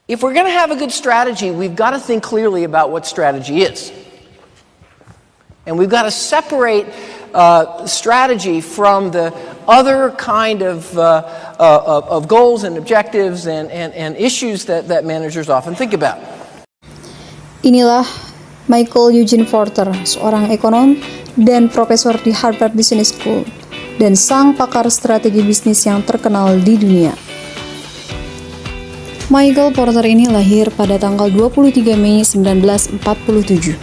If we're going to have a good strategy, we've got to think clearly about what strategy is. And we've got to separate strategy from the other kind of goals and objectives and issues that managers often think about. Inilah Michael Eugene Porter, seorang ekonom dan profesor di Harvard Business School, dan sang pakar strategi bisnis yang terkenal di dunia. Michael Porter ini lahir pada tanggal 23 Mei 1947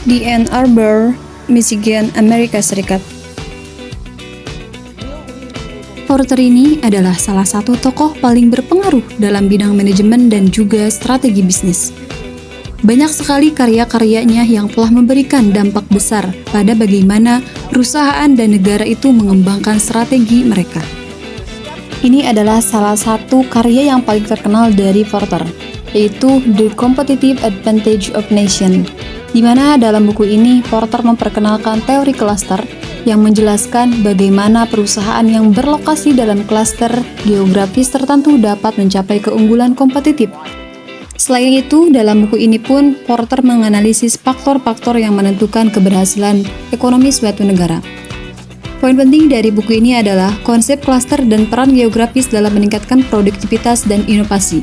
di Ann Arbor, Michigan, Amerika Serikat. Porter ini adalah salah satu tokoh paling berpengaruh dalam bidang manajemen dan juga strategi bisnis. Banyak sekali karya-karyanya yang telah memberikan dampak besar pada bagaimana perusahaan dan negara itu mengembangkan strategi mereka. Ini adalah salah satu karya yang paling terkenal dari Porter, yaitu The Competitive Advantage of Nation, di mana dalam buku ini Porter memperkenalkan teori klaster yang menjelaskan bagaimana perusahaan yang berlokasi dalam klaster geografis tertentu dapat mencapai keunggulan kompetitif. Selain itu, dalam buku ini pun Porter menganalisis faktor-faktor yang menentukan keberhasilan ekonomi suatu negara. Poin penting dari buku ini adalah konsep klaster dan peran geografis dalam meningkatkan produktivitas dan inovasi,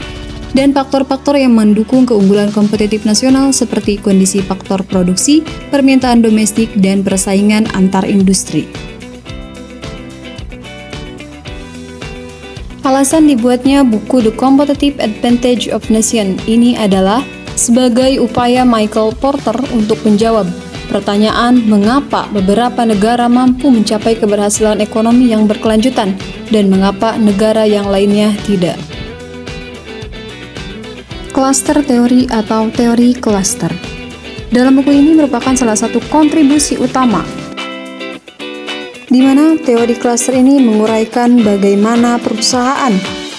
dan faktor-faktor yang mendukung keunggulan kompetitif nasional seperti kondisi faktor produksi, permintaan domestik, dan persaingan antar industri. Alasan dibuatnya buku The Competitive Advantage of Nation ini adalah sebagai upaya Michael Porter untuk menjawab pertanyaan mengapa beberapa negara mampu mencapai keberhasilan ekonomi yang berkelanjutan dan mengapa negara yang lainnya tidak. Cluster teori atau teori cluster. Dalam buku ini merupakan salah satu kontribusi utama di mana teori cluster ini menguraikan bagaimana perusahaan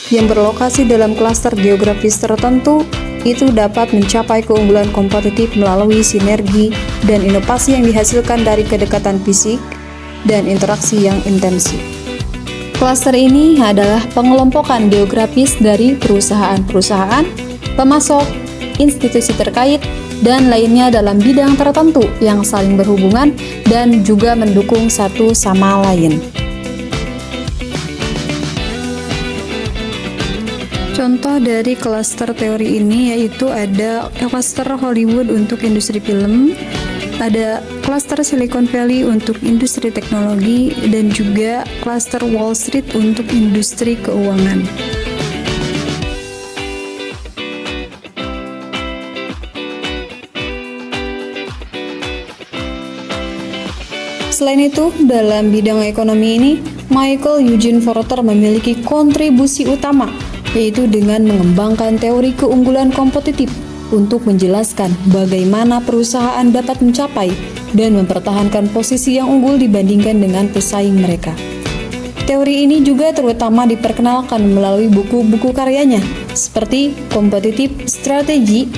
yang berlokasi dalam klaster geografis tertentu itu dapat mencapai keunggulan kompetitif melalui sinergi dan inovasi yang dihasilkan dari kedekatan fisik dan interaksi yang intensif. Klaster ini adalah pengelompokan geografis dari perusahaan-perusahaan, pemasok, institusi terkait, dan lainnya dalam bidang tertentu yang saling berhubungan dan juga mendukung satu sama lain. Contoh dari klaster teori ini yaitu ada klaster Hollywood untuk industri film, ada klaster Silicon Valley untuk industri teknologi, dan juga klaster Wall Street untuk industri keuangan. Selain itu, dalam bidang ekonomi ini, Michael Eugene Porter memiliki kontribusi utama, yaitu dengan mengembangkan teori keunggulan kompetitif untuk menjelaskan bagaimana perusahaan dapat mencapai dan mempertahankan posisi yang unggul dibandingkan dengan pesaing mereka. Teori ini juga terutama diperkenalkan melalui buku-buku karyanya, seperti Competitive Strategy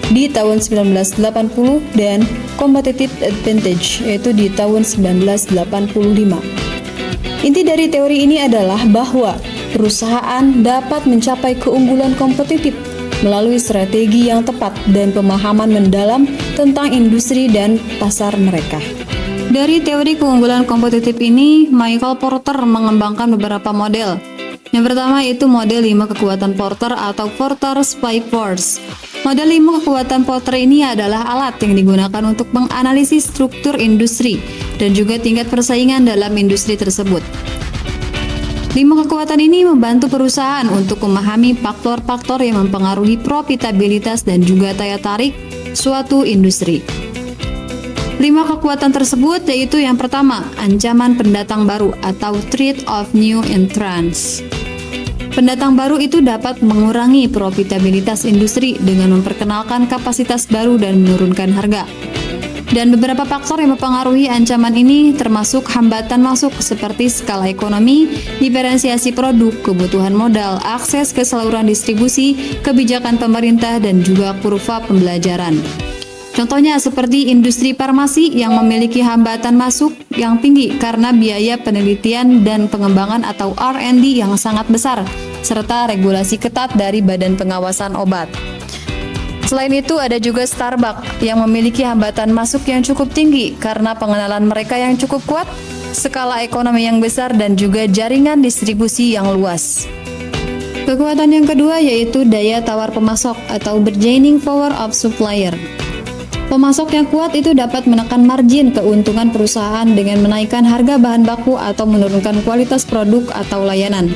di tahun 1980 dan Competitive Advantage yaitu di tahun 1985. Inti dari teori ini adalah bahwa perusahaan dapat mencapai keunggulan kompetitif melalui strategi yang tepat dan pemahaman mendalam tentang industri dan pasar mereka. Dari teori keunggulan kompetitif ini, Michael Porter mengembangkan beberapa model. Yang pertama itu model 5 kekuatan Porter atau Porter's 5 Force. Model 5 kekuatan Porter ini adalah alat yang digunakan untuk menganalisis struktur industri dan juga tingkat persaingan dalam industri tersebut. 5 kekuatan ini membantu perusahaan untuk memahami faktor-faktor yang mempengaruhi profitabilitas dan juga daya tarik suatu industri. 5 kekuatan tersebut yaitu yang pertama, ancaman pendatang baru atau threat of new entrants. Pendatang baru itu dapat mengurangi profitabilitas industri dengan memperkenalkan kapasitas baru dan menurunkan harga. Dan beberapa faktor yang mempengaruhi ancaman ini termasuk hambatan masuk seperti skala ekonomi, diferensiasi produk, kebutuhan modal, akses ke saluran distribusi, kebijakan pemerintah, dan juga kurva pembelajaran. Contohnya seperti industri farmasi yang memiliki hambatan masuk yang tinggi karena biaya penelitian dan pengembangan atau R&D yang sangat besar serta regulasi ketat dari Badan Pengawasan Obat. Selain itu, ada juga Starbucks yang memiliki hambatan masuk yang cukup tinggi karena pengenalan mereka yang cukup kuat, skala ekonomi yang besar, dan juga jaringan distribusi yang luas. Kekuatan yang kedua yaitu daya tawar pemasok atau bargaining power of supplier. Pemasok yang kuat itu dapat menekan margin keuntungan perusahaan dengan menaikkan harga bahan baku atau menurunkan kualitas produk atau layanan.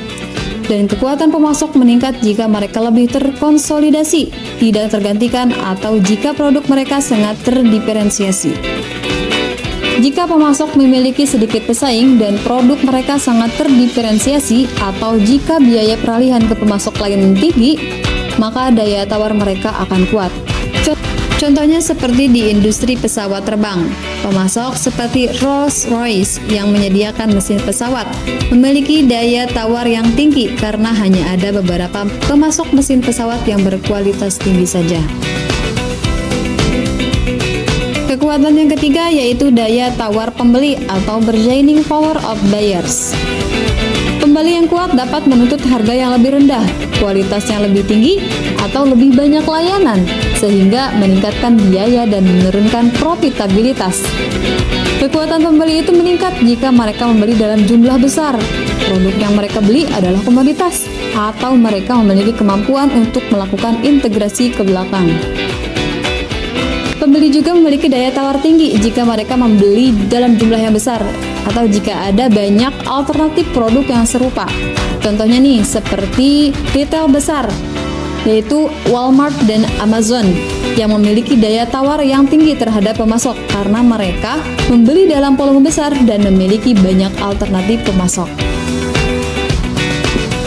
Dan kekuatan pemasok meningkat jika mereka lebih terkonsolidasi, tidak tergantikan, atau jika produk mereka sangat terdiferensiasi. Jika pemasok memiliki sedikit pesaing dan produk mereka sangat terdiferensiasi, atau jika biaya peralihan ke pemasok lain tinggi, maka daya tawar mereka akan kuat. Contohnya seperti di industri pesawat terbang, pemasok seperti Rolls-Royce yang menyediakan mesin pesawat memiliki daya tawar yang tinggi karena hanya ada beberapa pemasok mesin pesawat yang berkualitas tinggi saja. Kekuatan yang ketiga yaitu daya tawar pembeli atau bargaining power of buyers. Pembeli yang kuat dapat menuntut harga yang lebih rendah, kualitas yang lebih tinggi, atau lebih banyak layanan, sehingga meningkatkan biaya dan menurunkan profitabilitas. Kekuatan pembeli itu meningkat jika mereka membeli dalam jumlah besar. Produk yang mereka beli adalah komoditas, atau mereka memiliki kemampuan untuk melakukan integrasi ke belakang. Pembeli juga memiliki daya tawar tinggi jika mereka membeli dalam jumlah yang besar, atau jika ada banyak alternatif produk yang serupa. Contohnya nih, seperti retail besar, yaitu Walmart dan Amazon, yang memiliki daya tawar yang tinggi terhadap pemasok karena mereka membeli dalam volume besar dan memiliki banyak alternatif pemasok.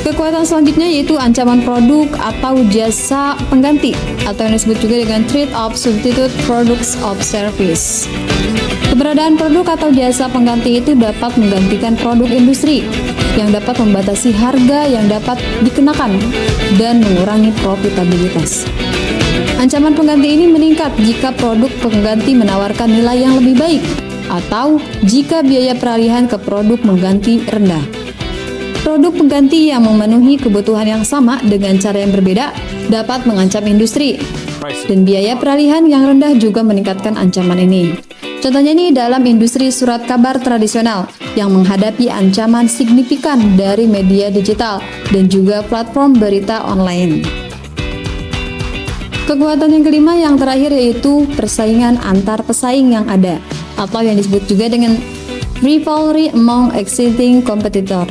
Kekuatan selanjutnya yaitu ancaman produk atau jasa pengganti, atau yang disebut juga dengan trade of substitute products of service. Keberadaan produk atau jasa pengganti itu dapat menggantikan produk industri yang dapat membatasi harga yang dapat dikenakan dan mengurangi profitabilitas. Ancaman pengganti ini meningkat jika produk pengganti menawarkan nilai yang lebih baik atau jika biaya peralihan ke produk pengganti rendah. Produk pengganti yang memenuhi kebutuhan yang sama dengan cara yang berbeda dapat mengancam industri, dan biaya peralihan yang rendah juga meningkatkan ancaman ini. Contohnya nih dalam industri surat kabar tradisional yang menghadapi ancaman signifikan dari media digital dan juga platform berita online. Kekuatan yang kelima yang terakhir yaitu persaingan antar pesaing yang ada, atau yang disebut juga dengan rivalry among existing competitor.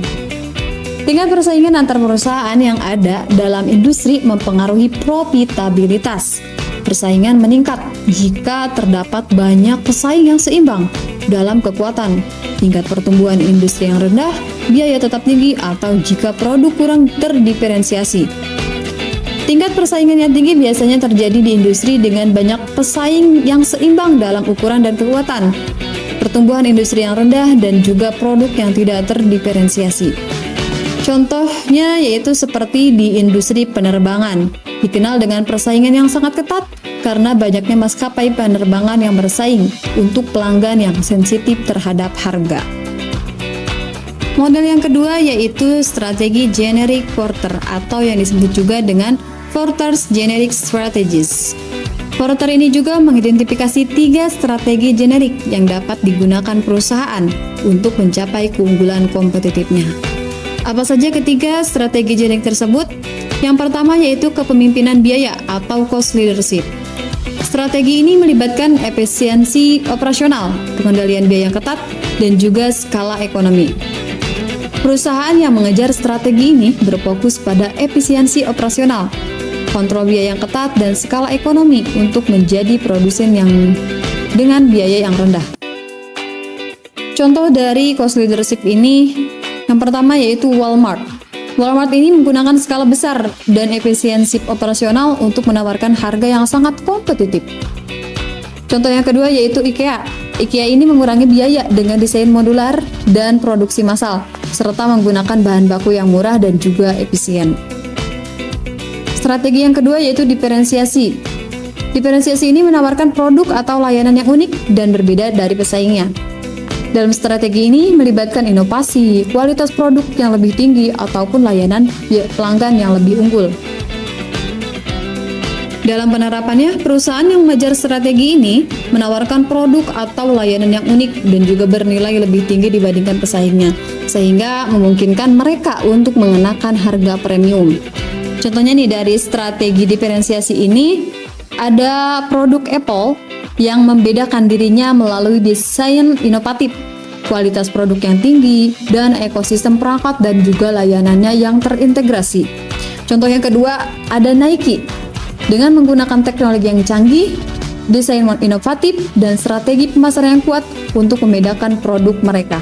Tingkat persaingan antar perusahaan yang ada dalam industri mempengaruhi profitabilitas. Persaingan meningkat jika terdapat banyak pesaing yang seimbang dalam kekuatan. Tingkat pertumbuhan industri yang rendah, biaya tetap tinggi, atau jika produk kurang terdiferensiasi. Tingkat persaingan yang tinggi biasanya terjadi di industri dengan banyak pesaing yang seimbang dalam ukuran dan kekuatan. Pertumbuhan industri yang rendah dan juga produk yang tidak terdiferensiasi. Contohnya yaitu seperti di industri penerbangan, dikenal dengan persaingan yang sangat ketat karena banyaknya maskapai penerbangan yang bersaing untuk pelanggan yang sensitif terhadap harga. Model yang kedua yaitu strategi generic Porter, atau yang disebut juga dengan Porter's Generic Strategies. Porter ini juga mengidentifikasi 3 strategi generik yang dapat digunakan perusahaan untuk mencapai keunggulan kompetitifnya. Apa saja ketiga strategi generik tersebut? Yang pertama yaitu kepemimpinan biaya atau cost leadership. Strategi ini melibatkan efisiensi operasional, pengendalian biaya yang ketat, dan juga skala ekonomi. Perusahaan yang mengejar strategi ini berfokus pada efisiensi operasional, kontrol biaya yang ketat, dan skala ekonomi untuk menjadi produsen yang dengan biaya yang rendah. Contoh dari cost leadership ini, yang pertama yaitu Walmart. Walmart ini menggunakan skala besar dan efisiensi operasional untuk menawarkan harga yang sangat kompetitif. Contoh yang kedua yaitu IKEA. IKEA ini mengurangi biaya dengan desain modular dan produksi massal, serta menggunakan bahan baku yang murah dan juga efisien. Strategi yang kedua yaitu diferensiasi. Diferensiasi ini menawarkan produk atau layanan yang unik dan berbeda dari pesaingnya. Dalam strategi ini melibatkan inovasi, kualitas produk yang lebih tinggi, ataupun layanan pelanggan yang lebih unggul. Dalam penerapannya, perusahaan yang mengejar strategi ini menawarkan produk atau layanan yang unik dan juga bernilai lebih tinggi dibandingkan pesaingnya, sehingga memungkinkan mereka untuk mengenakan harga premium. Contohnya nih, dari strategi diferensiasi ini, ada produk Apple yang membedakan dirinya melalui desain inovatif, kualitas produk yang tinggi, dan ekosistem perangkat dan juga layanannya yang terintegrasi. Contoh yang kedua, ada Nike. Dengan menggunakan teknologi yang canggih, desain inovatif, dan strategi pemasaran yang kuat untuk membedakan produk mereka.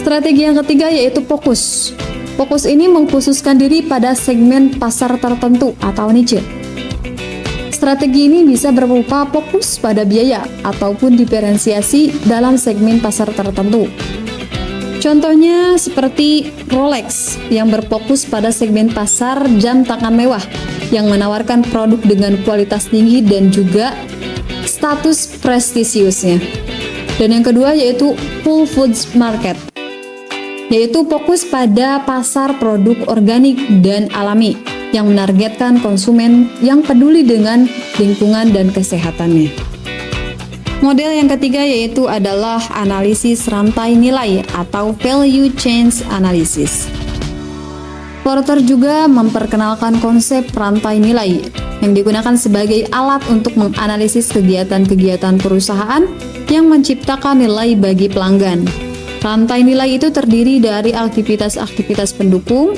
Strategi yang ketiga yaitu fokus. Fokus ini mengkhususkan diri pada segmen pasar tertentu atau niche. Strategi ini bisa berupa fokus pada biaya ataupun diferensiasi dalam segmen pasar tertentu. Contohnya seperti Rolex yang berfokus pada segmen pasar jam tangan mewah yang menawarkan produk dengan kualitas tinggi dan juga status prestisiusnya. Dan yang kedua yaitu Whole Foods Market, yaitu fokus pada pasar produk organik dan alami yang menargetkan konsumen yang peduli dengan lingkungan dan kesehatannya. Model yang ketiga yaitu adalah analisis rantai nilai atau value chain analysis. Porter juga memperkenalkan konsep rantai nilai yang digunakan sebagai alat untuk menganalisis kegiatan-kegiatan perusahaan yang menciptakan nilai bagi pelanggan. Rantai nilai itu terdiri dari aktivitas-aktivitas pendukung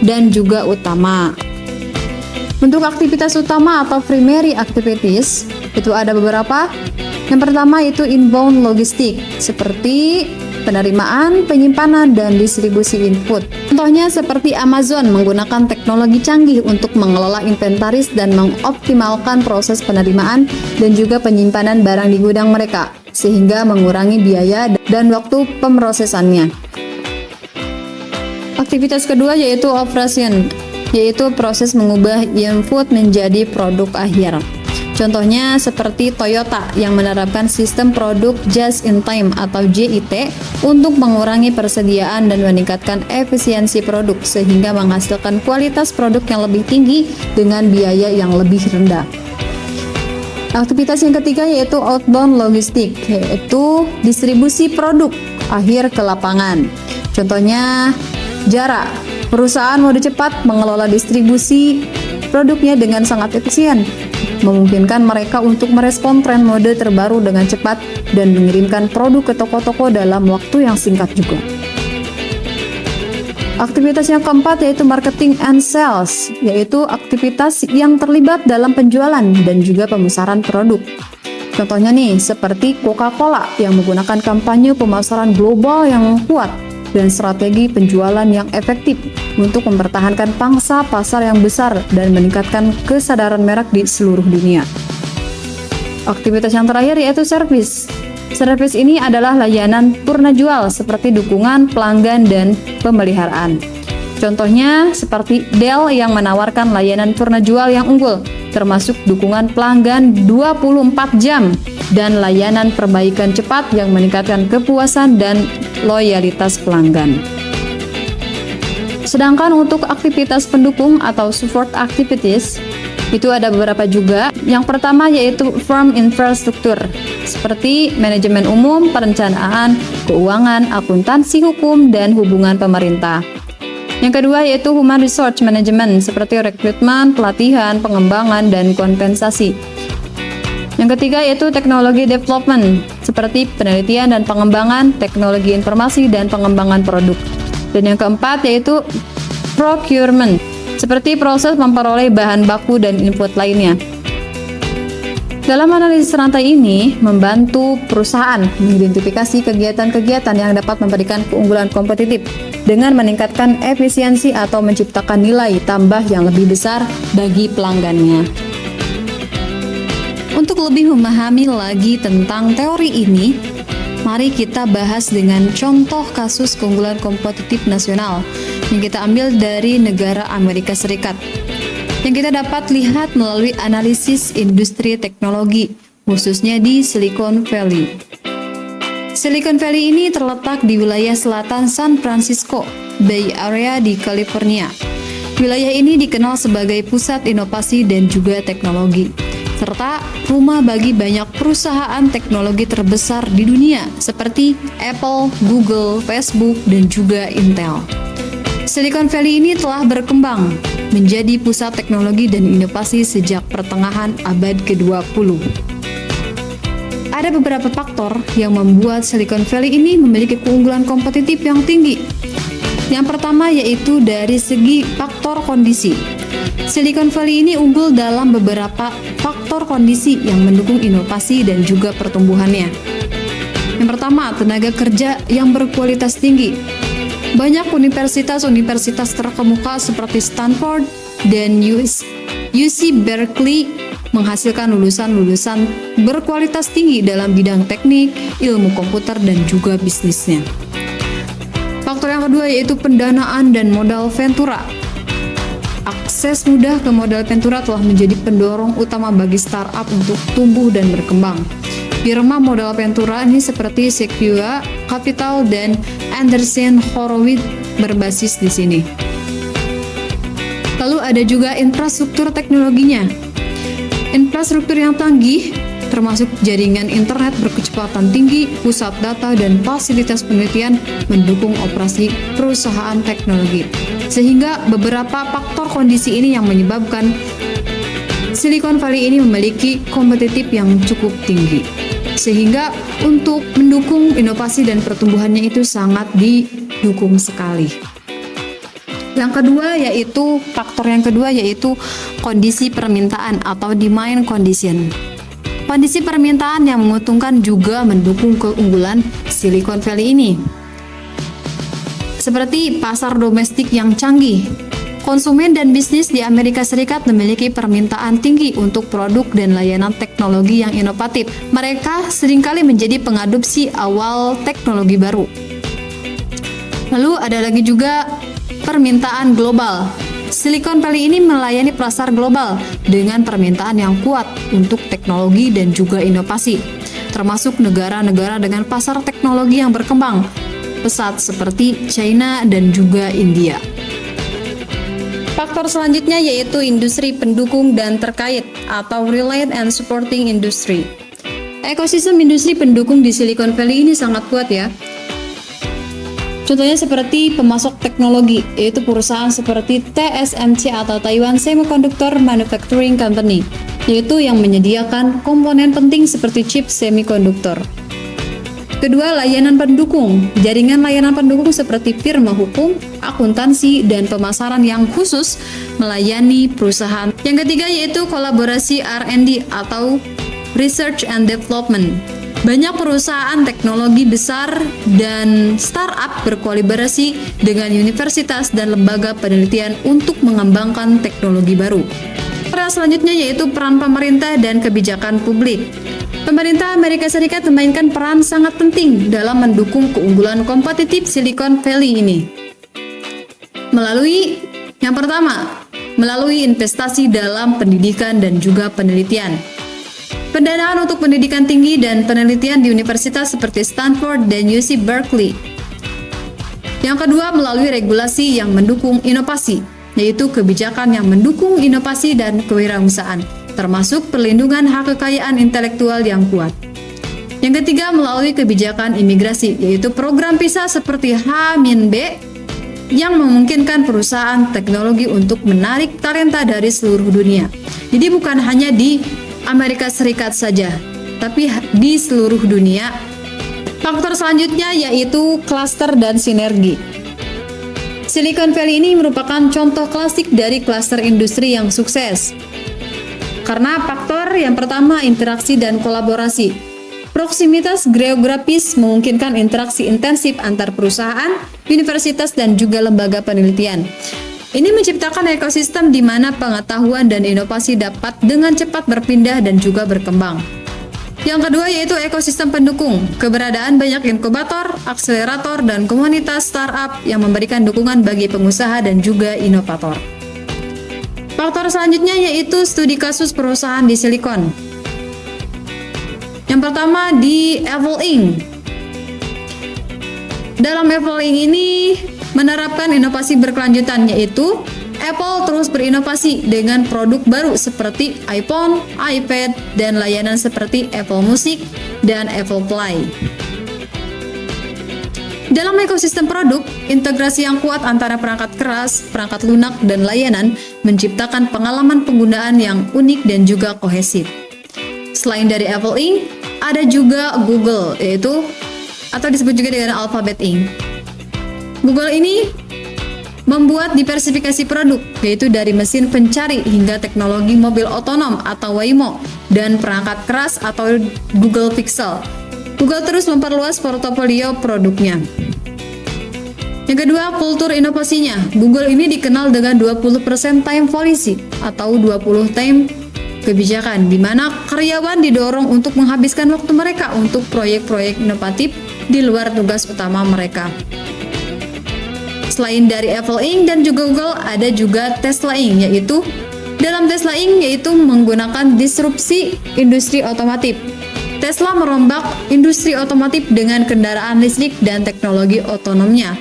dan juga utama. Untuk aktivitas utama atau primary activities itu ada beberapa. Yang pertama itu inbound logistik, seperti penerimaan, penyimpanan, dan distribusi input. Contohnya seperti Amazon menggunakan teknologi canggih untuk mengelola inventaris dan mengoptimalkan proses penerimaan dan juga penyimpanan barang di gudang mereka, sehingga mengurangi biaya dan waktu pemrosesannya. Aktivitas kedua yaitu operation, yaitu proses mengubah input menjadi produk akhir. Contohnya seperti Toyota yang menerapkan sistem produk just in time atau JIT untuk mengurangi persediaan dan meningkatkan efisiensi produk sehingga menghasilkan kualitas produk yang lebih tinggi dengan biaya yang lebih rendah. Aktivitas yang ketiga yaitu outbound logistik, yaitu distribusi produk akhir ke lapangan. Contohnya Zara, perusahaan mode cepat mengelola distribusi produknya dengan sangat efisien, memungkinkan mereka untuk merespon tren mode terbaru dengan cepat dan mengirimkan produk ke toko-toko dalam waktu yang singkat juga. Aktivitas yang keempat yaitu marketing and sales, yaitu aktivitas yang terlibat dalam penjualan dan juga pemasaran produk. Contohnya nih, seperti Coca-Cola yang menggunakan kampanye pemasaran global yang kuat dan strategi penjualan yang efektif untuk mempertahankan pangsa pasar yang besar dan meningkatkan kesadaran merek di seluruh dunia. Aktivitas yang terakhir yaitu service. Service ini adalah layanan purna jual seperti dukungan pelanggan dan pemeliharaan. Contohnya seperti Dell yang menawarkan layanan purna jual yang unggul, termasuk dukungan pelanggan 24 jam dan layanan perbaikan cepat yang meningkatkan kepuasan dan loyalitas pelanggan. Sedangkan untuk aktivitas pendukung atau support activities, itu ada beberapa juga. Yang pertama yaitu firm infrastruktur, seperti manajemen umum, perencanaan, keuangan, akuntansi hukum, dan hubungan pemerintah. Yang kedua yaitu human resource management, seperti rekrutmen, pelatihan, pengembangan, dan kompensasi. Yang ketiga yaitu teknologi development, seperti penelitian dan pengembangan, teknologi informasi, dan pengembangan produk. Dan yang keempat yaitu procurement, seperti proses memperoleh bahan baku dan input lainnya. Dalam analisis rantai ini, membantu perusahaan mengidentifikasi kegiatan-kegiatan yang dapat memberikan keunggulan kompetitif dengan meningkatkan efisiensi atau menciptakan nilai tambah yang lebih besar bagi pelanggannya. Untuk lebih memahami lagi tentang teori ini, mari kita bahas dengan contoh kasus keunggulan kompetitif nasional yang kita ambil dari negara Amerika Serikat, yang kita dapat lihat melalui analisis industri teknologi, khususnya di Silicon Valley. Silicon Valley ini terletak di wilayah selatan San Francisco, Bay Area di California. Wilayah ini dikenal sebagai pusat inovasi dan juga teknologi, serta rumah bagi banyak perusahaan teknologi terbesar di dunia seperti Apple, Google, Facebook, dan juga Intel. Silicon Valley ini telah berkembang menjadi pusat teknologi dan inovasi sejak pertengahan abad ke-20. Ada beberapa faktor yang membuat Silicon Valley ini memiliki keunggulan kompetitif yang tinggi. Yang pertama yaitu dari segi faktor kondisi. Silicon Valley ini unggul dalam beberapa faktor kondisi yang mendukung inovasi dan juga pertumbuhannya. Yang pertama, tenaga kerja yang berkualitas tinggi. Banyak universitas-universitas terkemuka seperti Stanford dan UC Berkeley menghasilkan lulusan-lulusan berkualitas tinggi dalam bidang teknik, ilmu komputer, dan juga bisnisnya. Faktor yang kedua yaitu pendanaan dan modal ventura. Akses mudah ke modal ventura telah menjadi pendorong utama bagi startup untuk tumbuh dan berkembang. Firma modal ventura ini seperti Sequoia Capital dan Andreessen Horowitz berbasis di sini. Lalu ada juga infrastruktur teknologinya. Infrastruktur yang canggih, termasuk jaringan internet berkecepatan tinggi, pusat data, dan fasilitas penelitian mendukung operasi perusahaan teknologi. Sehingga beberapa faktor kondisi ini yang menyebabkan Silicon Valley ini memiliki kompetitif yang cukup tinggi. Sehingga untuk mendukung inovasi dan pertumbuhannya itu sangat didukung sekali. Faktor yang kedua yaitu kondisi permintaan atau demand condition. Kondisi permintaan yang menguntungkan juga mendukung keunggulan Silicon Valley ini. Seperti pasar domestik yang canggih. Konsumen dan bisnis di Amerika Serikat memiliki permintaan tinggi untuk produk dan layanan teknologi yang inovatif. Mereka seringkali menjadi pengadopsi awal teknologi baru. Lalu ada lagi juga permintaan global. Silicon Valley ini melayani pasar global dengan permintaan yang kuat untuk teknologi dan juga inovasi, termasuk negara-negara dengan pasar teknologi yang berkembang pesat seperti China dan juga India. Faktor selanjutnya yaitu industri pendukung dan terkait atau related and supporting industry. Ekosistem industri pendukung di Silicon Valley ini sangat kuat ya. Contohnya seperti pemasok teknologi, yaitu perusahaan seperti TSMC atau Taiwan Semiconductor Manufacturing Company, yaitu yang menyediakan komponen penting seperti chip semikonduktor. Kedua, layanan pendukung. Jaringan layanan pendukung seperti firma hukum, akuntansi, dan pemasaran yang khusus melayani perusahaan. Yang ketiga yaitu kolaborasi R&D atau Research and Development. Banyak perusahaan teknologi besar dan startup berkolaborasi dengan universitas dan lembaga penelitian untuk mengembangkan teknologi baru. Peran selanjutnya yaitu peran pemerintah dan kebijakan publik. Pemerintah Amerika Serikat memainkan peran sangat penting dalam mendukung keunggulan kompetitif Silicon Valley ini. Yang pertama, melalui investasi dalam pendidikan dan juga penelitian. Pendanaan untuk pendidikan tinggi dan penelitian di universitas seperti Stanford dan UC Berkeley. Yang kedua, melalui regulasi yang mendukung inovasi, yaitu kebijakan yang mendukung inovasi dan kewirausahaan, termasuk perlindungan hak kekayaan intelektual yang kuat. Yang ketiga, melalui kebijakan imigrasi, yaitu program visa seperti H-B yang memungkinkan perusahaan teknologi untuk menarik talenta dari seluruh dunia. Jadi bukan hanya di Amerika Serikat saja, tapi di seluruh dunia. Faktor selanjutnya yaitu klaster dan sinergi. Silicon Valley ini merupakan contoh klasik dari klaster industri yang sukses. Karena faktor yang pertama interaksi dan kolaborasi. Proksimitas geografis memungkinkan interaksi intensif antar perusahaan, universitas, dan juga lembaga penelitian. Ini menciptakan ekosistem di mana pengetahuan dan inovasi dapat dengan cepat berpindah dan juga berkembang. Yang kedua yaitu ekosistem pendukung. Keberadaan banyak inkubator, akselerator, dan komunitas startup yang memberikan dukungan bagi pengusaha dan juga inovator. Faktor selanjutnya yaitu studi kasus perusahaan di Silicon. Yang pertama di Apple Inc. Dalam Apple ini menerapkan inovasi berkelanjutan, yaitu Apple terus berinovasi dengan produk baru seperti iPhone, iPad, dan layanan seperti Apple Music dan Apple Play. Dalam ekosistem produk, integrasi yang kuat antara perangkat keras, perangkat lunak, dan layanan menciptakan pengalaman penggunaan yang unik dan juga kohesif. Selain dari Apple Inc., ada juga Google, yaitu atau disebut juga dengan Alphabet Inc. Google ini membuat diversifikasi produk, yaitu dari mesin pencari hingga teknologi mobil otonom atau Waymo dan perangkat keras atau Google Pixel. Google terus memperluas portofolio produknya. Yang kedua, kultur inovasinya. Google ini dikenal dengan 20% time policy atau 20 time kebijakan, di mana karyawan didorong untuk menghabiskan waktu mereka untuk proyek-proyek inovatif di luar tugas utama mereka. Selain dari Apple Inc. dan juga Google, ada juga Tesla Inc. yaitu dalam Tesla Inc. yaitu menggunakan disrupsi industri otomotif. Tesla merombak industri otomotif dengan kendaraan listrik dan teknologi otonomnya.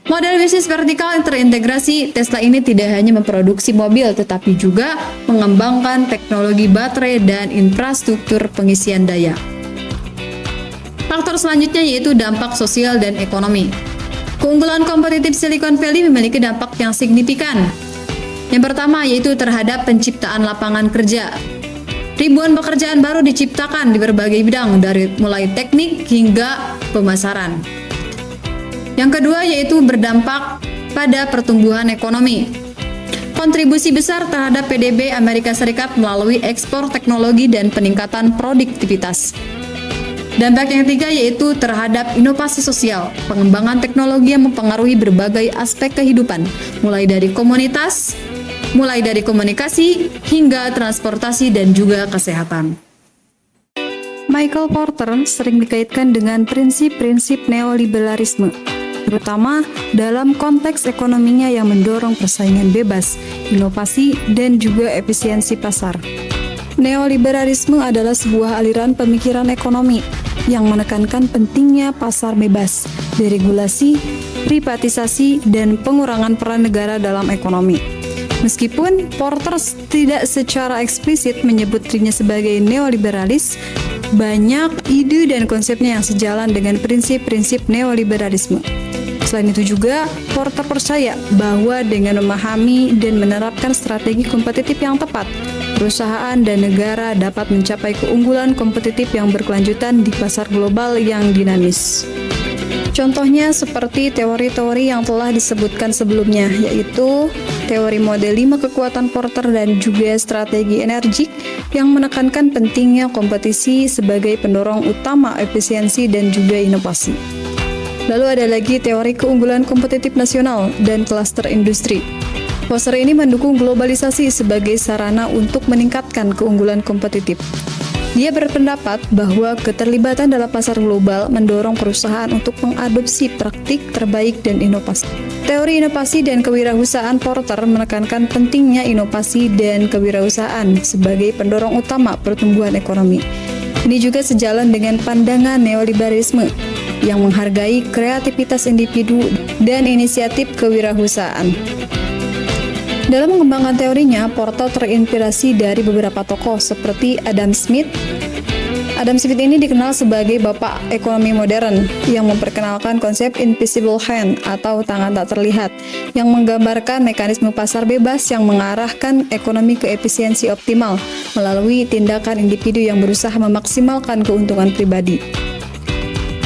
Model bisnis vertikal yang terintegrasi, Tesla ini tidak hanya memproduksi mobil, tetapi juga mengembangkan teknologi baterai dan infrastruktur pengisian daya. Faktor selanjutnya yaitu dampak sosial dan ekonomi. Keunggulan kompetitif Silicon Valley memiliki dampak yang signifikan. Yang pertama yaitu terhadap penciptaan lapangan kerja. Ribuan pekerjaan baru diciptakan di berbagai bidang, dari mulai teknik hingga pemasaran. Yang kedua yaitu berdampak pada pertumbuhan ekonomi. Kontribusi besar terhadap PDB Amerika Serikat melalui ekspor teknologi dan peningkatan produktivitas. Dampak yang ketiga yaitu terhadap inovasi sosial, pengembangan teknologi yang mempengaruhi berbagai aspek kehidupan, mulai dari komunikasi hingga transportasi dan juga kesehatan. Michael Porter sering dikaitkan dengan prinsip-prinsip neoliberalisme, terutama dalam konteks ekonominya yang mendorong persaingan bebas, inovasi, dan juga efisiensi pasar. Neoliberalisme adalah sebuah aliran pemikiran ekonomi yang menekankan pentingnya pasar bebas, deregulasi, privatisasi, dan pengurangan peran negara dalam ekonomi. Meskipun Porter tidak secara eksplisit menyebut dirinya sebagai neoliberalis, banyak ide dan konsepnya yang sejalan dengan prinsip-prinsip neoliberalisme. Selain itu juga, Porter percaya bahwa dengan memahami dan menerapkan strategi kompetitif yang tepat, perusahaan dan negara dapat mencapai keunggulan kompetitif yang berkelanjutan di pasar global yang dinamis. Contohnya seperti teori-teori yang telah disebutkan sebelumnya, yaitu teori model 5 kekuatan Porter dan juga strategi energik yang menekankan pentingnya kompetisi sebagai pendorong utama efisiensi dan juga inovasi. Lalu ada lagi teori keunggulan kompetitif nasional dan klaster industri. Poster ini mendukung globalisasi sebagai sarana untuk meningkatkan keunggulan kompetitif. Dia berpendapat bahwa keterlibatan dalam pasar global mendorong perusahaan untuk mengadopsi praktik terbaik dan inovasi. Teori inovasi dan kewirausahaan Porter menekankan pentingnya inovasi dan kewirausahaan sebagai pendorong utama pertumbuhan ekonomi. Ini juga sejalan dengan pandangan neoliberalisme yang menghargai kreativitas individu dan inisiatif kewirausahaan. Dalam mengembangkan teorinya, Porter terinspirasi dari beberapa tokoh seperti Adam Smith. Adam Smith ini dikenal sebagai bapak ekonomi modern yang memperkenalkan konsep invisible hand atau tangan tak terlihat yang menggambarkan mekanisme pasar bebas yang mengarahkan ekonomi ke efisiensi optimal melalui tindakan individu yang berusaha memaksimalkan keuntungan pribadi.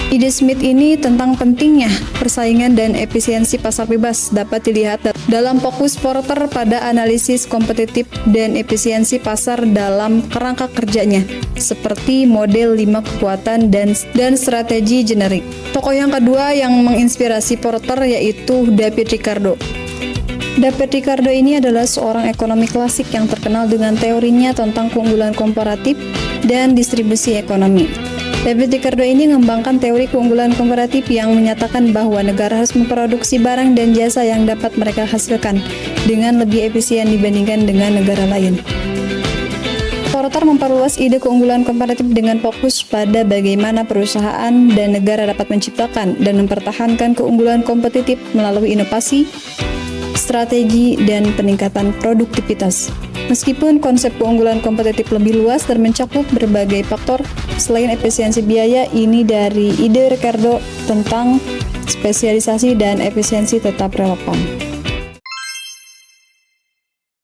Ide Smith ini tentang pentingnya persaingan dan efisiensi pasar bebas dapat dilihat dalam fokus Porter pada analisis kompetitif dan efisiensi pasar dalam kerangka kerjanya, seperti model 5 kekuatan dan strategi generik. Tokoh yang kedua yang menginspirasi Porter yaitu David Ricardo. David Ricardo ini adalah seorang ekonomi klasik yang terkenal dengan teorinya tentang keunggulan komparatif dan distribusi ekonomi. David Ricardo ini mengembangkan teori keunggulan komparatif yang menyatakan bahwa negara harus memproduksi barang dan jasa yang dapat mereka hasilkan dengan lebih efisien dibandingkan dengan negara lain. Porter memperluas ide keunggulan komparatif dengan fokus pada bagaimana perusahaan dan negara dapat menciptakan dan mempertahankan keunggulan kompetitif melalui inovasi, strategi, dan peningkatan produktivitas. Meskipun konsep keunggulan kompetitif lebih luas dan mencakup berbagai faktor selain efisiensi biaya, ini dari ide Ricardo tentang spesialisasi dan efisiensi tetap relevan.